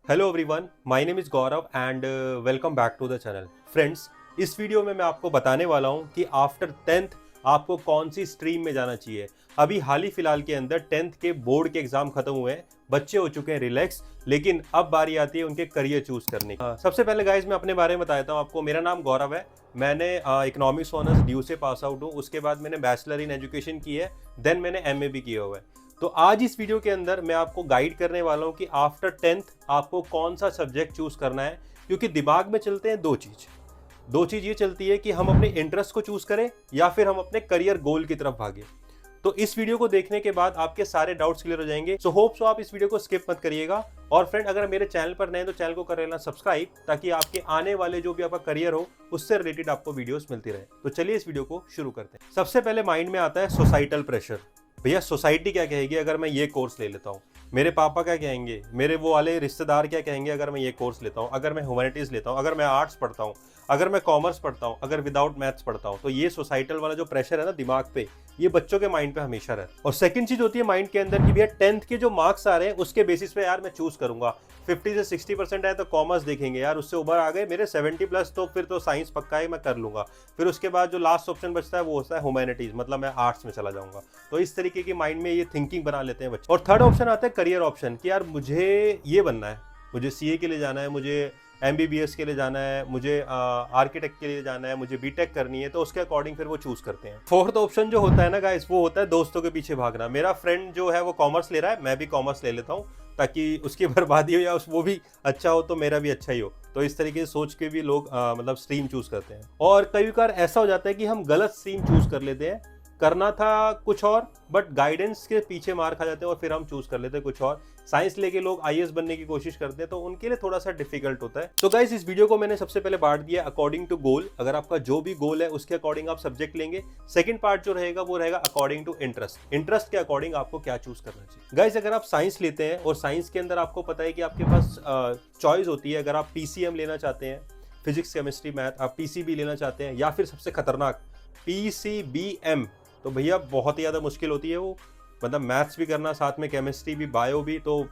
Hello everyone, my name is Gaurav and welcome back to the channel. Friends, इस video में मैं आपको बताने वाला हूं कि आफ्टर 10th आपको कौन सी स्ट्रीम में जाना चाहिए। अभी हाल ही फिलहाल के अंदर 10th के बोर्ड के एग्जाम खत्म हुए हैं, बच्चे हो चुके हैं रिलैक्स, लेकिन अब बारी आती है उनके करियर चूज करने की। सबसे पहले गाइज मैं अपने बारे में बताता हूँ आपको। मेरा नाम गौरव है। मैंने इकोनॉमिक्स ऑनर्स ड्यू से पास आउट हूँ। उसके बाद मैंने बैचलर इन एजुकेशन की है, देन मैंने एमए भी किया हुआ है। तो आज इस वीडियो के अंदर मैं आपको गाइड करने वाला हूं कि आफ्टर 10th आपको कौन सा सब्जेक्ट चूज करना है, क्योंकि दिमाग में चलते हैं दो चीज ये चलती है कि हम अपने इंटरेस्ट को चूज करें या फिर हम अपने करियर गोल की तरफ भागे। तो इस वीडियो को देखने के बाद आपके सारे डाउट्स क्लियर हो जाएंगे। सो होप सो आप इस वीडियो को स्किप मत करिएगा। और फ्रेंड, अगर मेरे चैनल पर नए हैं तो चैनल को कर लेना सब्सक्राइब, ताकि आपके आने वाले जो भी आपका करियर हो उससे रिलेटेड आपको वीडियोस मिलती रहे। तो चलिए इस वीडियो को शुरू करते हैं। सबसे पहले माइंड में आता है सोसाइटल प्रेशर। भैया सोसाइटी क्या कहेगी अगर मैं ये कोर्स ले लेता हूँ, मेरे पापा क्या कहेंगे, मेरे वो वाले रिश्तेदार क्या कहेंगे अगर मैं ये कोर्स लेता हूँ, अगर मैं ह्यूमैनिटीज़ लेता हूँ, अगर मैं आर्ट्स पढ़ता हूँ, अगर मैं कॉमर्स पढ़ता हूँ, अगर विदाउट मैथ्स पढ़ता हूँ। तो ये सोसाइटल वाला जो प्रेशर है ना दिमाग पे, ये बच्चों के माइंड पे हमेशा रहता है। और सेकंड चीज होती है माइंड के अंदर कि भैया 10th के जो मार्क्स आ रहे हैं उसके बेसिस पे यार मैं चूज करूंगा। 50 से 60% आए तो कॉमर्स देखेंगे, यार उससे ऊपर आ गए मेरे 70+ तो फिर तो साइंस पक्का है, मैं कर लूंगा। फिर उसके बाद जो लास्ट ऑप्शन बचता है वो होता है ह्यूमैनिटीज, मतलब मैं आर्ट्स में चला जाऊंगा। तो इस तरीके की माइंड में ये थिंकिंग बना लेते हैं बच्चे। और थर्ड ऑप्शन आता है करियर ऑप्शन कि यार मुझे ये बनना है, मुझे सीए के लिए जाना है, मुझे एमबीबीएस के लिए जाना है, मुझे आर्किटेक्ट के लिए जाना है, मुझे बीटेक करनी है। तो उसके अकॉर्डिंग फिर वो चूज करते हैं। फोर्थ ऑप्शन जो होता है ना गाइस, वो होता है दोस्तों के पीछे भागना। मेरा फ्रेंड जो है वो कॉमर्स ले रहा है, मैं भी कॉमर्स ले लेता हूँ, ताकि उसकी बर्बादी हो या वो भी अच्छा हो तो मेरा भी अच्छा ही हो। तो इस तरीके से सोच के भी लोग मतलब स्ट्रीम चूज करते हैं। और कई बार ऐसा हो जाता है कि हम गलत स्ट्रीम चूज कर लेते हैं, करना था कुछ और बट गाइडेंस के पीछे मार खा जाते हैं और फिर हम चूज कर लेते हैं कुछ और। साइंस लेके लोग आईएएस बनने की कोशिश करते हैं, तो उनके लिए थोड़ा सा डिफिकल्ट होता है। तो गाइस, इस वीडियो को मैंने सबसे पहले बांट दिया अकॉर्डिंग टू गोल। अगर आपका जो भी गोल है उसके अकॉर्डिंग आप सब्जेक्ट लेंगे। सेकंड पार्ट जो रहेगा वो रहेगा अकॉर्डिंग टू इंटरेस्ट के अकॉर्डिंग आपको क्या चूज करना चाहिए। गाइस, अगर आप साइंस लेते हैं और साइंस के अंदर आपको पता है कि आपके पास चॉइस होती है। अगर आप पीसीएम लेना चाहते हैं, फिजिक्स केमिस्ट्री मैथ, आप पीसीबी लेना चाहते हैं, या फिर सबसे खतरनाक पीसीबीएम, तो भैया बहुत ही ज़्यादा मुश्किल होती है वो। मतलब मैथ्स भी करना, साथ में केमिस्ट्री भी, बायो भी। तो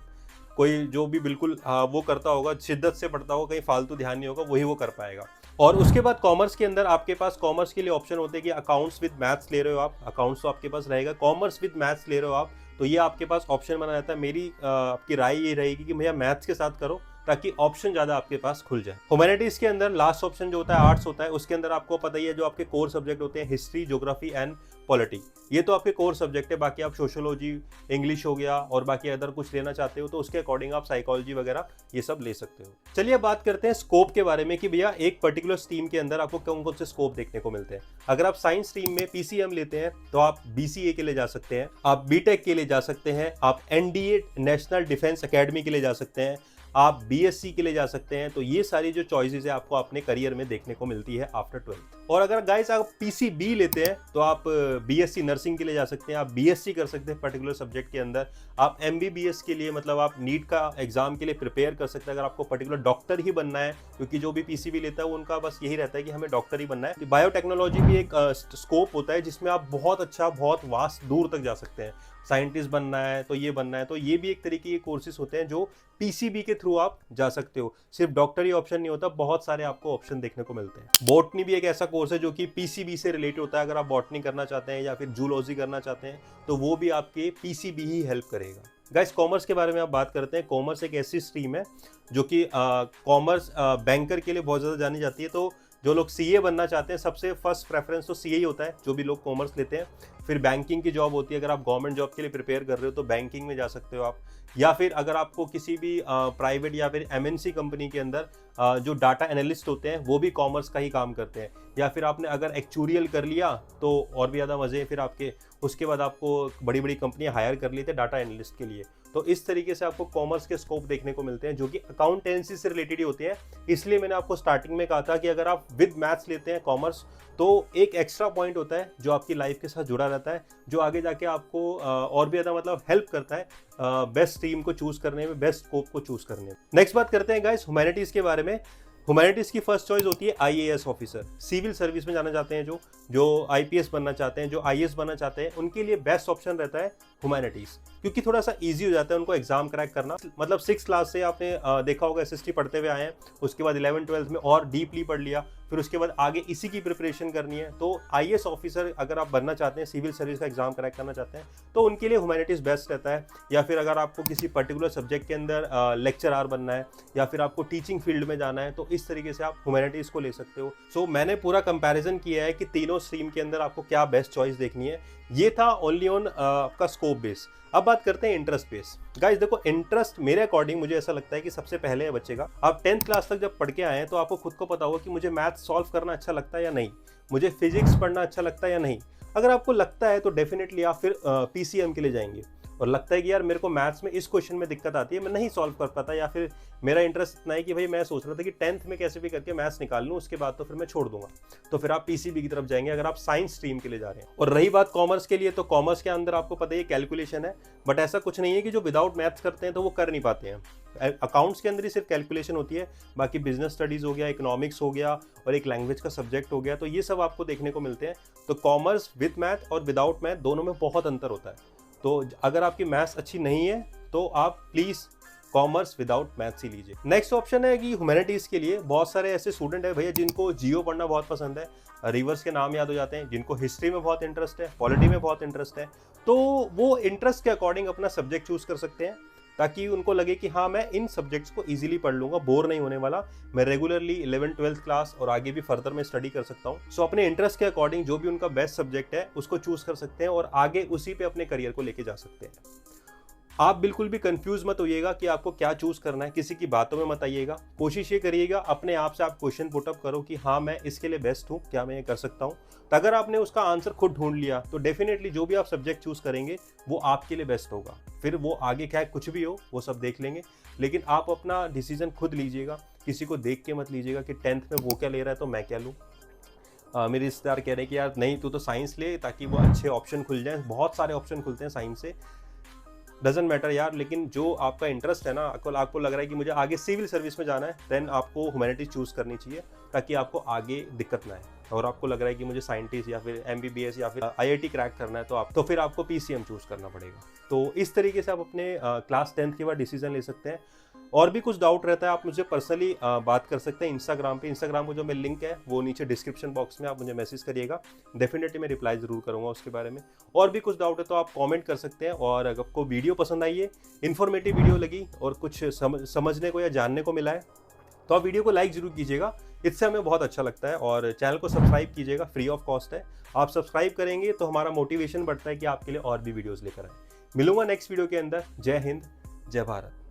कोई जो भी बिल्कुल वो करता होगा, शिद्दत से पढ़ता होगा, कहीं फालतू ध्यान नहीं होगा, वही वो कर पाएगा। और उसके बाद कॉमर्स के अंदर आपके पास कॉमर्स के लिए ऑप्शन होते हैं कि अकाउंट्स विद मैथ्स ले रहे हो आप, अकाउंट्स तो आपके पास रहेगा। कॉमर्स विद मैथ्स ले रहे हो आप, तो ये आपके पास ऑप्शन बना रहता है। मेरी आपकी राय ये रहेगी कि भैया मैथ्स के साथ करो, ताकि ऑप्शन ज़्यादा आपके पास खुल जाए। ह्यूमैनिटीज़ के अंदर लास्ट ऑप्शन जो होता है आर्ट्स होता है। उसके अंदर आपको पता ही है जो आपके कोर सब्जेक्ट होते हैं, हिस्ट्री, ज्योग्राफी एंड पॉलिटी, ये तो आपके कोर सब्जेक्ट है। बाकी आप सोशियोलॉजी, इंग्लिश हो गया, और बाकी अदर कुछ लेना चाहते हो तो उसके अकॉर्डिंग आप साइकोलॉजी वगैरह ये सब ले सकते हो। चलिए अब बात करते हैं स्कोप के बारे में कि भैया एक पर्टिकुलर स्ट्रीम के अंदर आपको कौन कौन से स्कोप देखने को मिलते हैं। अगर आप साइंस स्ट्रीम में पीसीएम लेते हैं तो आप बीसीए के लिए जा सकते हैं, आप बीटेक के लिए जा सकते हैं, आप एनडीए नेशनल डिफेंस एकेडमी के लिए जा सकते हैं, आप बीएससी के लिए जा सकते हैं। तो ये सारी जो चॉइसेस है आपको अपने करियर में देखने को मिलती है आफ्टर 12th। और अगर गाइस आप पीसीबी लेते हैं तो आप बीएससी नर्सिंग के लिए जा सकते हैं, आप बीएससी कर सकते हैं पर्टिकुलर सब्जेक्ट के अंदर, आप एमबीबीएस के लिए मतलब आप नीट का एग्जाम के लिए प्रिपेयर कर सकते हैं। अगर आपको पर्टिकुलर डॉक्टर ही बनना है, क्योंकि जो भी पीसीबी लेता है उनका बस यही रहता है कि हमें डॉक्टर ही बनना है। बायोटेक्नोलॉजी भी एक स्कोप होता है जिसमें आप बहुत अच्छा, बहुत वास्ट दूर तक जा सकते हैं। साइंटिस्ट बनना है तो ये बनना है, तो ये भी एक तरीके के कोर्सेज होते हैं जो पीसीबी के थ्रू आप जा सकते हो। सिर्फ डॉक्टर ही ऑप्शन नहीं होता, बहुत सारे आपको ऑप्शन देखने को मिलते हैं। बॉटनी भी एक ऐसा कोर्स है जो कि पीसीबी से रिलेटेड होता है। अगर आप बॉटनी करना चाहते हैं या फिर जूलॉजी करना चाहते हैं तो वो भी आपके पीसीबी ही हेल्प करेगा। गाइस, कॉमर्स के बारे में आप बात करते हैं। कॉमर्स एक ऐसी स्ट्रीम है जो कि कॉमर्स बैंकर के लिए बहुत ज़्यादा जानी जाती है। तो जो लोग सीए बनना चाहते हैं, सबसे फर्स्ट प्रेफरेंस तो सीए ही होता है, जो भी लोग कॉमर्स लेते हैं। फिर बैंकिंग की जॉब होती है, अगर आप गवर्नमेंट जॉब के लिए प्रिपेयर कर रहे हो तो बैंकिंग में जा सकते हो आप। या फिर अगर आपको किसी भी प्राइवेट या फिर एमएनसी कंपनी के अंदर जो डाटा एनालिस्ट होते हैं वो भी कॉमर्स का ही काम करते हैं। या फिर आपने अगर एक्चुरियल कर लिया तो और भी ज़्यादा मज़े हैं फिर आपके। उसके बाद आपको बड़ी बड़ी कंपनियां हायर कर लेते हैं डाटा एनालिस्ट के लिए। तो इस तरीके से आपको कॉमर्स के स्कोप देखने को मिलते हैं जो कि अकाउंटेंसी से रिलेटेड ही होते हैं। इसलिए मैंने आपको स्टार्टिंग में कहा था कि अगर आप विद मैथ्स लेते हैं कॉमर्स, तो एक एक्स्ट्रा पॉइंट होता है जो आपकी लाइफ के साथ जुड़ा रहता है, जो आगे जाके आपको और भी ज़्यादा मतलब हेल्प करता है बेस्ट स्ट्रीम को चूज करने में, बेस्ट स्कोप को चूज करने में। नेक्स्ट बात करते हैं गाइस ह्यूमैनिटीज़ के बारे में। ह्यूमैनिटीज़ की फर्स्ट चॉइस होती है आईएएस ऑफिसर। सिविल सर्विस में जाना चाहते हैं जो आईपीएस बनना चाहते हैं, जो आईएएस बनना चाहते हैं, उनके लिए बेस्ट ऑप्शन रहता है ह्यूमैनिटीज़, क्योंकि थोड़ा सा ईजी हो जाता है उनको एग्जाम क्रैक करना। मतलब 6 क्लास से आपने देखा होगा एसएसटी पढ़ते हुए आए हैं, उसके बाद 11-12 में और डीपली पढ़ लिया, फिर उसके बाद आगे इसी की प्रिपरेशन करनी है। तो आईएएस ऑफिसर अगर आप बनना चाहते हैं, सिविल सर्विस का एग्जाम क्रैक करना चाहते हैं, तो उनके लिए ह्यूमैनिटीज़ बेस्ट रहता है। या फिर अगर आपको किसी पर्टिकुलर सब्जेक्ट के अंदर लेक्चरर बनना है या फिर आपको टीचिंग फील्ड में जाना है, तो इस तरीके से आप ह्यूमैनिटीज़ को ले सकते हो। सो मैंने पूरा कंपैरिजन किया है कि तीनों स्ट्रीम के अंदर आपको क्या बेस्ट चॉइस देखनी है। ये था ओनली ऑन आपका स्कोप बेस। अब बात करते हैं इंटरेस्ट बेस। गाइस देखो, इंटरेस्ट मेरे अकॉर्डिंग मुझे ऐसा लगता है कि सबसे पहले है बच्चे का। आप 10th क्लास तक जब पढ़ के आए हैं तो आपको खुद को पता होगा कि मुझे मैथ सॉल्व करना अच्छा लगता है या नहीं, मुझे फिजिक्स पढ़ना अच्छा लगता है या नहीं। अगर आपको लगता है तो डेफिनेटली आप फिर पीसीएम के लिए जाएंगे। और लगता है कि यार मेरे को मैथ्स में इस क्वेश्चन में दिक्कत आती है, मैं नहीं सॉल्व कर पाता, या फिर मेरा इंटरेस्ट इतना है कि भाई मैं सोच रहा था कि 10th में कैसे भी करके मैथ्स निकाल लूँ, उसके बाद तो फिर मैं छोड़ दूंगा, तो फिर आप पीसीबी की तरफ जाएंगे अगर आप साइंस स्ट्रीम के लिए जा रहे हैं। और रही बात कॉमर्स के लिए, तो कॉमर्स के अंदर आपको पता ही कैलकुलेशन है, बट ऐसा कुछ नहीं है कि जो विदाउट मैथ्स करते हैं तो वो कर नहीं पाते हैं। अकाउंट्स के अंदर ही सिर्फ कैलकुलेशन होती है, बाकी बिजनेस स्टडीज हो गया, इकोनॉमिक्स हो गया और एक लैंग्वेज का सब्जेक्ट हो गया, तो ये सब आपको देखने को मिलते हैं। तो कॉमर्स विद मैथ और विदाउट मैथ दोनों में बहुत अंतर होता है। तो अगर आपकी मैथ्स अच्छी नहीं है तो आप प्लीज़ कॉमर्स विदाउट मैथ्स ही लीजिए। नेक्स्ट ऑप्शन है कि ह्यूमैनिटीज़ के लिए बहुत सारे ऐसे स्टूडेंट है भैया जिनको जियो पढ़ना बहुत पसंद है, रिवर्स के नाम याद हो जाते हैं, जिनको हिस्ट्री में बहुत इंटरेस्ट है, पॉलिटी में बहुत इंटरेस्ट है, तो वो इंटरेस्ट के अकॉर्डिंग अपना सब्जेक्ट चूज कर सकते हैं, ताकि उनको लगे कि हाँ मैं इन सब्जेक्ट्स को इजीली पढ़ लूंगा, बोर नहीं होने वाला, मैं रेगुलरली 11th-12th क्लास और आगे भी फर्दर में स्टडी कर सकता हूँ। सो अपने इंटरेस्ट के अकॉर्डिंग जो भी उनका बेस्ट सब्जेक्ट है उसको चूज कर सकते हैं और आगे उसी पे अपने करियर को लेके जा सकते हैं। आप बिल्कुल भी कंफ्यूज मत होइएगा कि आपको क्या चूज करना है, किसी की बातों में मत आइएगा। कोशिश ये करिएगा अपने आप से आप क्वेश्चन पुटअप करो कि हाँ मैं इसके लिए बेस्ट हूँ, क्या मैं ये कर सकता हूँ। तो अगर आपने उसका आंसर खुद ढूंढ लिया तो डेफिनेटली जो भी आप सब्जेक्ट चूज करेंगे वो आपके लिए बेस्ट होगा। फिर वो आगे क्या कुछ भी हो वो सब देख लेंगे, लेकिन आप अपना डिसीजन खुद लीजिएगा, किसी को देख के मत लीजिएगा कि 10th में वो क्या ले रहा है तो मैं क्या लूँ। मेरे रिश्तेदार कह रहे हैं कि यार नहीं तू तो साइंस ले ताकि वो अच्छे ऑप्शन खुल जाएं, बहुत सारे ऑप्शन खुलते हैं साइंस से, डजेंट मैटर यार। लेकिन जो आपका इंटरेस्ट है ना, आपको लग रहा है कि मुझे आगे सिविल सर्विस में जाना है, देन आपको ह्यूमैनिटीज चूज करनी चाहिए ताकि आपको आगे दिक्कत ना आए। और आपको लग रहा है कि मुझे साइंटिस्ट या फिर एमबीबीएस या फिर आईआईटी क्रैक करना है तो फिर आपको पीसीएम चूज करना पड़ेगा। तो इस तरीके से आप अपने क्लास 10th के बाद डिसीजन ले सकते हैं। और भी कुछ डाउट रहता है आप मुझे पर्सनली बात कर सकते हैं इंस्टाग्राम पे। इंस्टाग्राम को जो मेरा लिंक है वो नीचे डिस्क्रिप्शन बॉक्स में आप मुझे मैसेज करिएगा, डेफिनेटली मैं रिप्लाई जरूर करूंगा उसके बारे में। और भी कुछ डाउट है तो आप कमेंट कर सकते हैं। और अगर आपको वीडियो पसंद आई है, इन्फॉर्मेटिव वीडियो लगी और कुछ समझने को या जानने को मिला है तो आप वीडियो को लाइक जरूर कीजिएगा, इससे हमें बहुत अच्छा लगता है। और चैनल को सब्सक्राइब कीजिएगा, फ्री ऑफ कॉस्ट है। आप सब्सक्राइब करेंगे तो हमारा मोटिवेशन बढ़ता है कि आपके लिए और भी वीडियोस लेकर आए। मिलूंगा नेक्स्ट वीडियो के अंदर। जय हिंद, जय भारत।